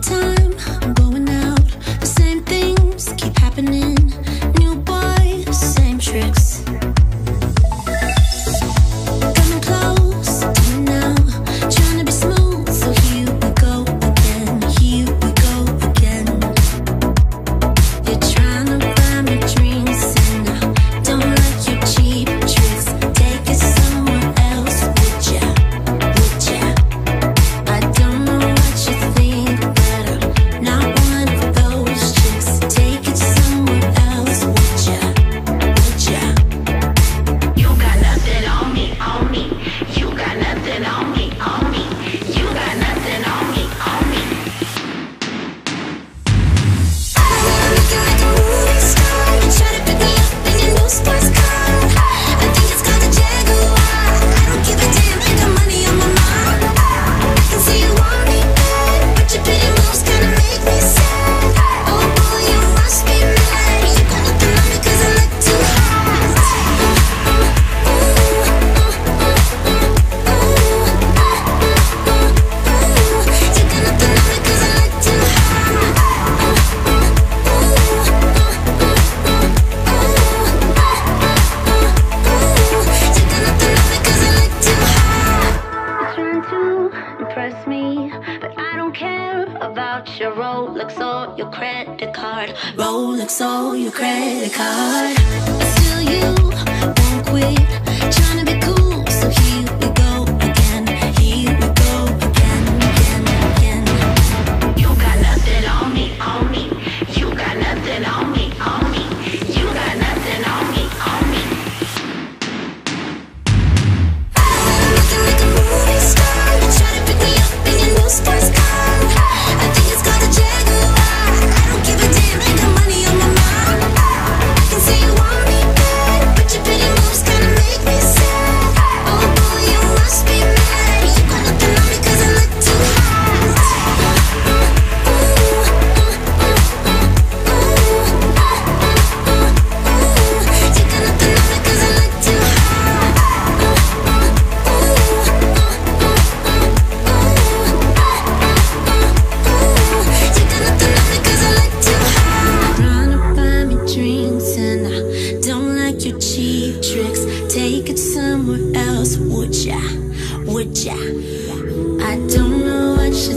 time, I'm going out. The same things keep happening. New boy, same tricks. Coming close to me now, trying to be smooth. So here we go again, here we go again. You're trying to buy me drinks, and I don't like your cheap tricks. Take it somewhere else, would ya? Would ya? I don't know what you think, but I'm not one of those chicks. Take it somewhere else, would ya? Would ya? You got nothing on me, on me. You got nothing on me, on me. You got nothing on me, on me. Looking like a movie star, try to pick me up in your new sports car. I think it's called a Jaguar. I don't give a damn, I got money on my mind. I can see you want me bad, but your pretty moves kinda make me sad. Oh boy, you must be mad. You got nothing on me 'cause I look too hot. You got nothing on me 'cause I look too hot. Trying to impress me, but I don't care about your Rolex or your credit card. Rolex or your credit card. Still you won't quit, trying to be cool, so here we go again. Here we go again, again, again. You got nothing on me, on me. You got nothing on me, on me. You got nothing on me, on me. Looking like a movie star, try to pick me up in your new sports car. I think it's called a Jaguar. I don't give a damn, I got money on my mind. I can see you want me bad, but your pretty moves kinda make me sad. Oh boy, you must be mad. You got nothing on me 'cause I look too hot. You got nothing on me 'cause I look too hot. You got nothing on me 'cause I look too hot. Trying to buy me drinks, and I don't like your cheap tricks. Take it somewhere else, would ya? Would ya? I don't know what you